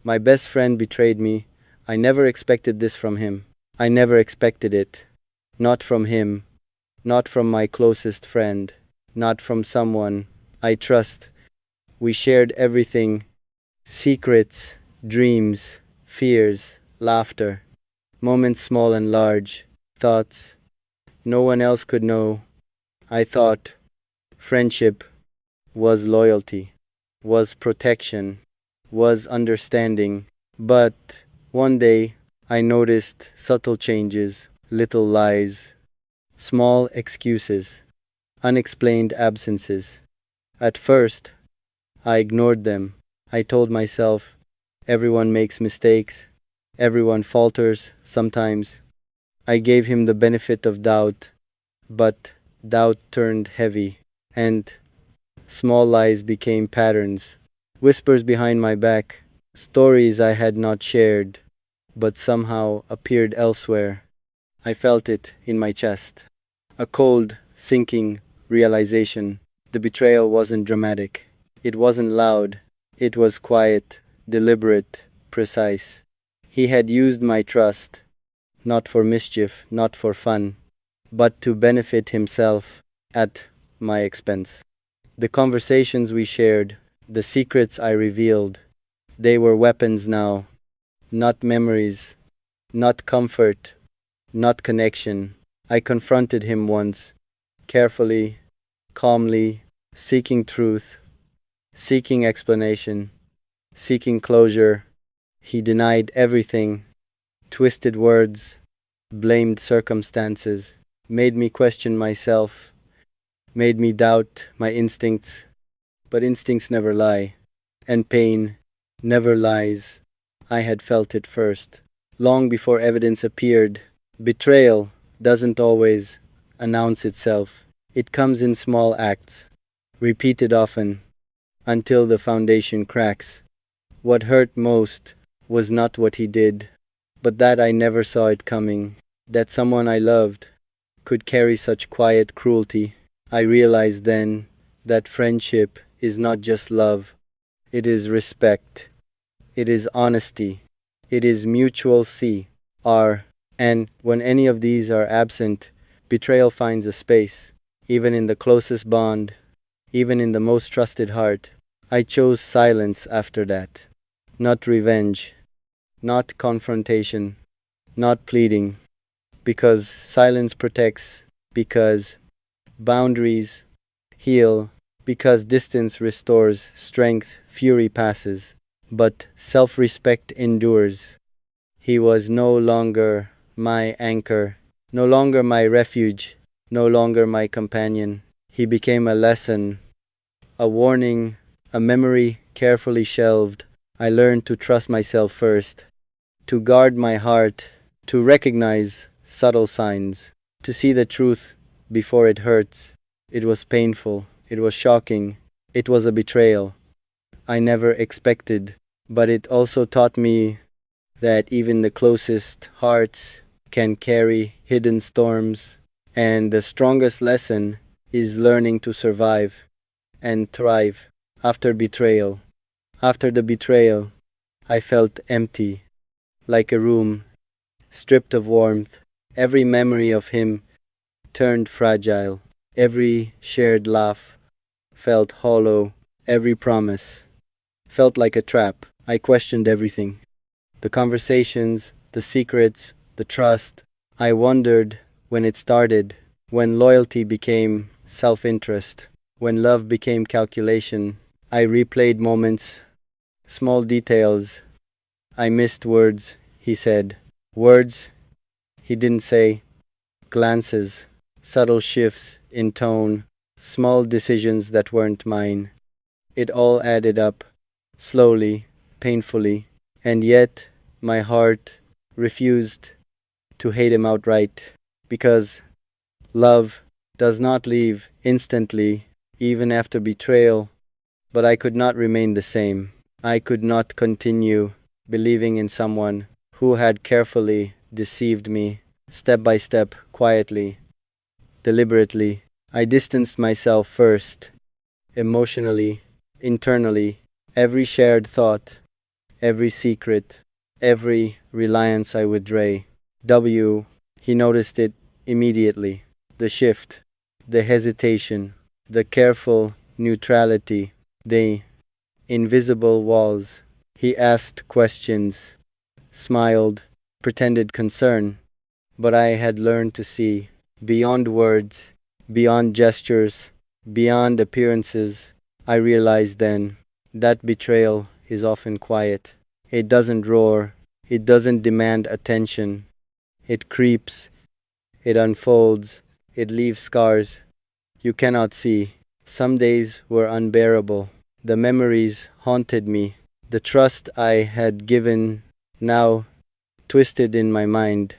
My best friend betrayed me. I never expected this from him. I never expected it. Not from him. Not from my closest friend. Not from someone I trust. We shared everything: secrets, dreams, fears, laughter, moments small and large, thoughts no one else could know. I thought friendship was loyalty, was protection, was understanding. But one day I noticed subtle changes, little lies, small excuses, unexplained absences. At first, I ignored them. I told myself, everyone makes mistakes, everyone falters sometimes. I gave him the benefit of doubt, but doubt turned heavy, and small lies became patterns, whispers behind my back, stories I had not shared, but somehow appeared elsewhere. I felt it in my chest. A cold, sinking realization. The betrayal wasn't dramatic. It wasn't loud. It was quiet, deliberate, precise. He had used my trust, not for mischief, not for fun, but to benefit himself at my expense. The conversations we shared, the secrets I revealed, they were weapons now, not memories, not comfort, not connection. I confronted him once, carefully, calmly, seeking truth, seeking explanation, seeking closure. He denied everything, twisted words, blamed circumstances, made me question myself, made me doubt my instincts. But instincts never lie, and pain never lies. I had felt it first, long before evidence appeared. Betrayal doesn't always announce itself. It comes in small acts, repeated often, until the foundation cracks. What hurt most was not what he did, but that I never saw it coming, that someone I loved could carry such quiet cruelty. I realized then that friendship is not just love, it is respect, it is honesty, it is mutual CR. And when any of these are absent, betrayal finds a space, even in the closest bond, even in the most trusted heart. I chose silence after that. Not revenge, not confrontation, not pleading, because silence protects, because boundaries heal, because distance restores strength, fury passes, but self-respect endures. He was no longer my anchor, no longer my refuge, no longer my companion. He became a lesson, a warning, a memory carefully shelved. I learned to trust myself first, to guard my heart, to recognize subtle signs, to see the truth before it hurts. It was painful, it was shocking, it was a betrayal I never expected, but it also taught me that even the closest hearts can carry hidden storms, and the strongest lesson is learning to survive and thrive after betrayal. After the betrayal, I felt empty, like a room stripped of warmth. Every memory of him turned fragile. Every shared laugh felt hollow. Every promise felt like a trap. I questioned everything. The conversations, the secrets, the trust. I wondered when it started, when loyalty became self-interest, when love became calculation. I replayed moments, small details. I missed words he said, words he didn't say, glances, subtle shifts in tone, small decisions that weren't mine. It all added up, slowly, painfully, and yet my heart refused to hate him outright, because love does not leave instantly, even after betrayal. But I could not remain the same. I could not continue believing in someone who had carefully deceived me, step by step, quietly, deliberately. I distanced myself first, emotionally, internally. Every shared thought, every secret, every reliance I withdrew. He noticed it immediately. The shift, the hesitation, the careful neutrality, the invisible walls. He asked questions, smiled, pretended concern, but I had learned to see beyond words, beyond gestures, beyond appearances. I realized then that betrayal is often quiet. It doesn't roar, it doesn't demand attention. It creeps, it unfolds, it leaves scars you cannot see. Some days were unbearable. The memories haunted me. The trust I had given now twisted in my mind.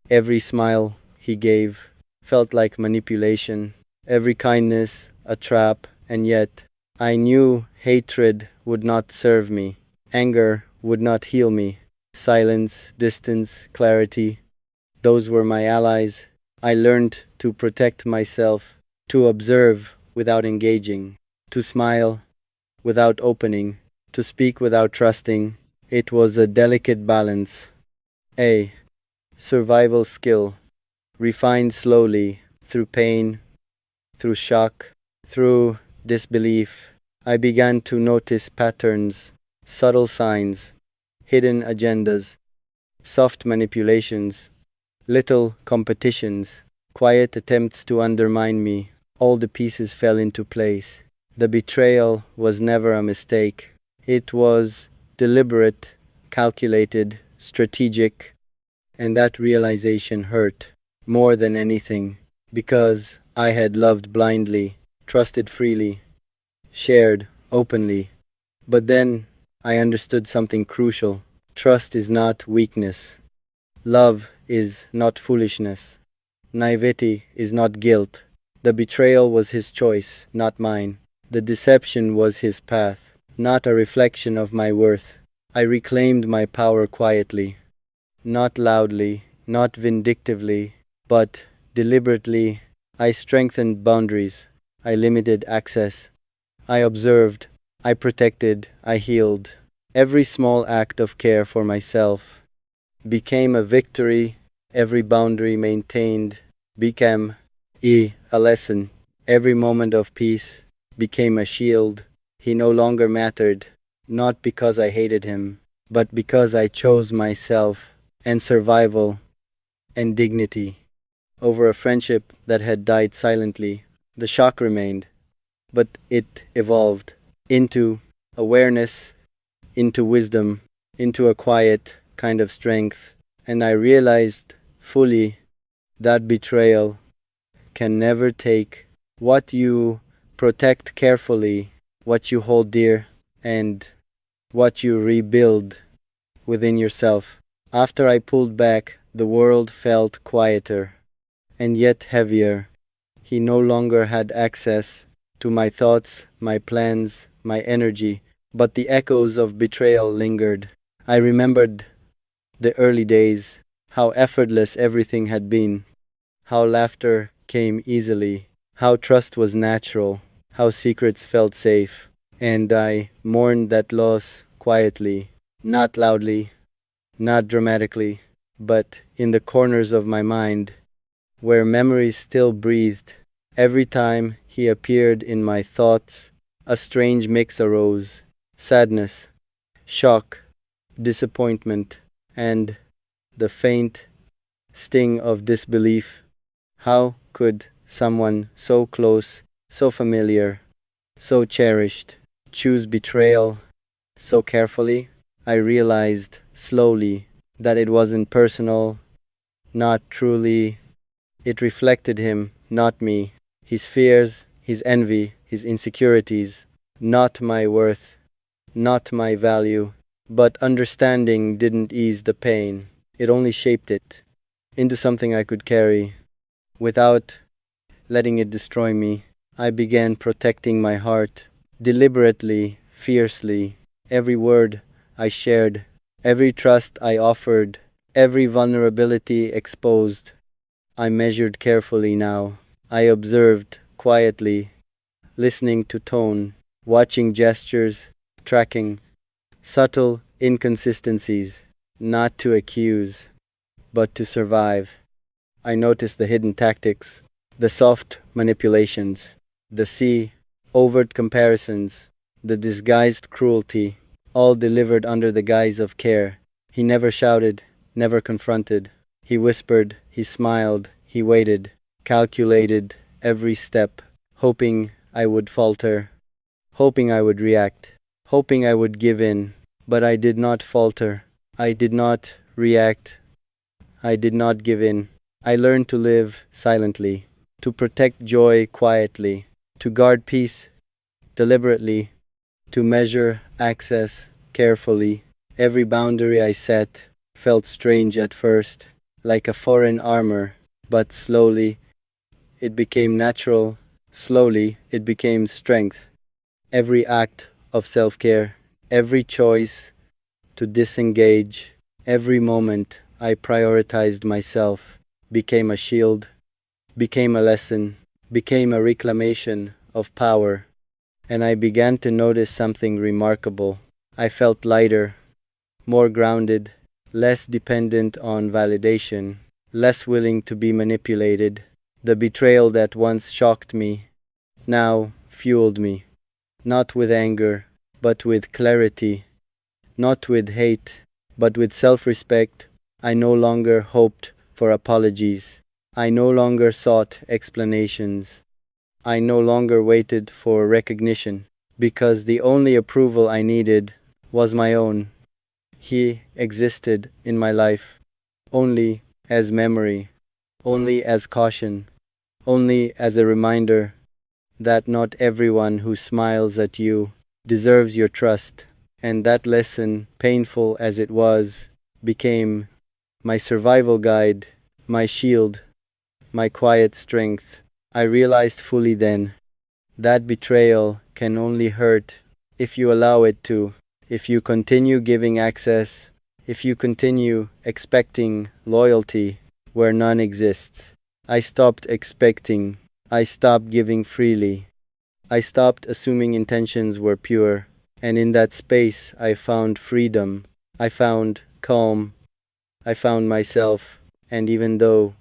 Every smile he gave felt like manipulation, every kindness a trap, and yet I knew hatred would not serve me, anger would not heal me. Silence, distance, clarity, those were my allies. I learned to protect myself, to observe without engaging, to smile without opening, to speak without trusting. It was a delicate balance, a survival skill, refined slowly through pain, through shock, through disbelief. I began to notice patterns, subtle signs, hidden agendas, soft manipulations, little competitions, quiet attempts to undermine me. All the pieces fell into place. The betrayal was never a mistake. It was deliberate, calculated, strategic, and that realization hurt more than anything, because I had loved blindly, trusted freely, shared openly. But then I understood something crucial. Trust is not weakness. Love is not foolishness. Naivety is not guilt. The betrayal was his choice, not mine. The deception was his path, not a reflection of my worth. I reclaimed my power quietly, not loudly, not vindictively, but deliberately. I strengthened boundaries. I limited access. I observed. I protected. I healed. Every small act of care for myself became a victory. Every boundary maintained became a lesson. Every moment of peace became a shield. He no longer mattered, not because I hated him, but because I chose myself and survival and dignity over a friendship that had died silently. The shock remained, but it evolved into awareness, into wisdom, into a quiet kind of strength. And I realized fully that betrayal can never take what you protect carefully, what you hold dear, and what you rebuild within yourself. After I pulled back, the world felt quieter and yet heavier. He no longer had access to my thoughts, my plans, my energy, but the echoes of betrayal lingered. I remembered the early days, how effortless everything had been, how laughter came easily, how trust was natural, how secrets felt safe. And I mourned that loss quietly, not loudly, not dramatically, but in the corners of my mind, where memories still breathed. Every time he appeared in my thoughts, a strange mix arose: sadness, shock, disappointment, and the faint sting of disbelief. How could someone so close, so familiar, so cherished, choose betrayal so carefully? I realized slowly that it wasn't personal, not truly. It reflected him, not me. His fears, his envy, his insecurities. Not my worth, not my value. But understanding didn't ease the pain. It only shaped it into something I could carry. Without letting it destroy me, I began protecting my heart, deliberately, fiercely. Every word I shared, every trust I offered, every vulnerability exposed, I measured carefully now. I observed quietly, listening to tone, watching gestures, tracking subtle inconsistencies, not to accuse, but to survive. I noticed the hidden tactics, the soft manipulations, the overt comparisons, the disguised cruelty, all delivered under the guise of care. He never shouted, never confronted. He whispered, he smiled, he waited, calculated every step, hoping I would falter, hoping I would react, hoping I would give in. But I did not falter. I did not react. I did not give in. I learned to live silently, to protect joy quietly, to guard peace deliberately, to measure access carefully. Every boundary I set felt strange at first, like a foreign armor, but slowly it became natural. Slowly it became strength. Every act of self-care, every choice to disengage, every moment I prioritized myself became a shield, became a lesson, became a reclamation of power. And I began to notice something remarkable. I felt lighter, more grounded, less dependent on validation, less willing to be manipulated. The betrayal that once shocked me now fueled me, not with anger, but with clarity, not with hate, but with self-respect. I no longer hoped for apologies. I no longer sought explanations. I no longer waited for recognition, because the only approval I needed was my own. He existed in my life only as memory, only as caution, only as a reminder that not everyone who smiles at you deserves your trust. And that lesson, painful as it was, became my survival guide, my shield, my quiet strength. I realized fully then that betrayal can only hurt if you allow it to, if you continue giving access, if you continue expecting loyalty where none exists. I stopped expecting. I stopped giving freely. I stopped assuming intentions were pure. And in that space, I found freedom. I found calm. I found myself. And even though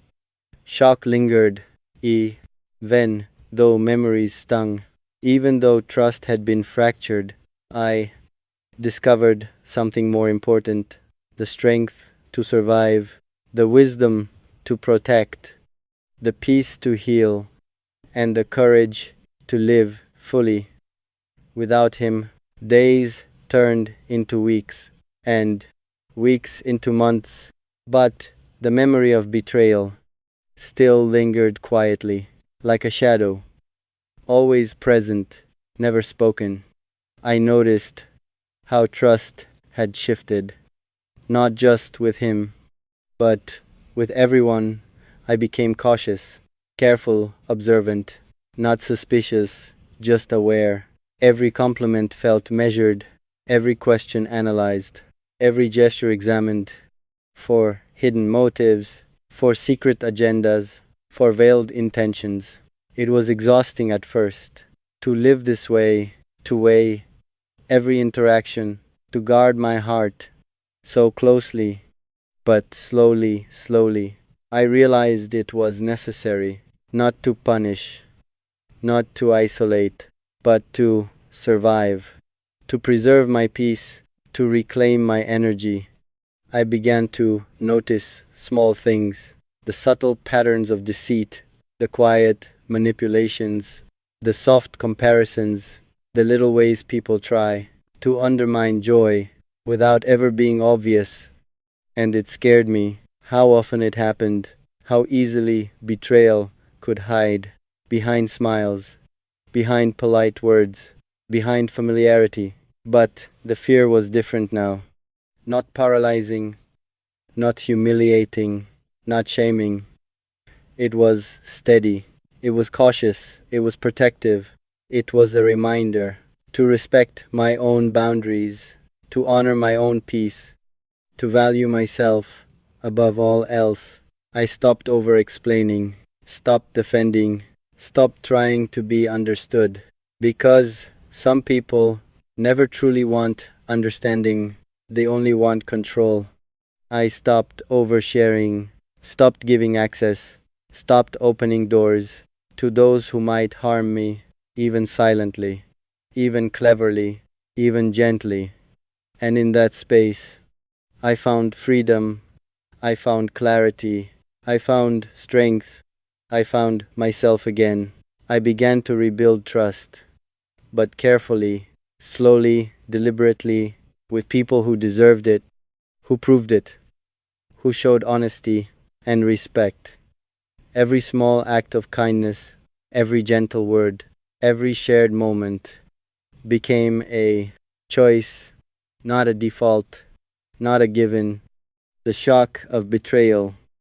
shock lingered, even though memories stung, even though trust had been fractured, I discovered something more important: the strength to survive, the wisdom to protect, the peace to heal, and the courage to live fully. Without him, days turned into weeks, and weeks into months. But the memory of betrayal still lingered quietly, like a shadow, always present, never spoken. I noticed how trust had shifted, not just with him, but with everyone. I became cautious, careful, observant, not suspicious, just aware. Every compliment felt measured, every question analyzed, every gesture examined for hidden motives, for secret agendas, for veiled intentions. It was exhausting at first to live this way, to weigh every interaction, to guard my heart so closely. But slowly, I realized it was necessary, not to punish, not to isolate, but to survive, to preserve my peace, to reclaim my energy. I began to notice small things, the subtle patterns of deceit, the quiet manipulations, the soft comparisons, the little ways people try to undermine joy without ever being obvious. And it scared me how often it happened, how easily betrayal could hide behind smiles, behind polite words, behind familiarity. But the fear was different now. Not paralyzing, not humiliating, not shaming. It was steady. It was cautious. It was protective. It was a reminder to respect my own boundaries, to honor my own peace, to value myself above all else. I stopped over-explaining, stopped defending, stopped trying to be understood. Because some people never truly want understanding. They only want control. I stopped oversharing, stopped giving access, stopped opening doors to those who might harm me, even silently, even cleverly, even gently. And in that space, I found freedom, I found clarity, I found strength, I found myself again. I began to rebuild trust, but carefully, slowly, deliberately, with people who deserved it, who proved it, who showed honesty and respect. Every small act of kindness, every gentle word, every shared moment became a choice, not a default, not a given. The shock of betrayal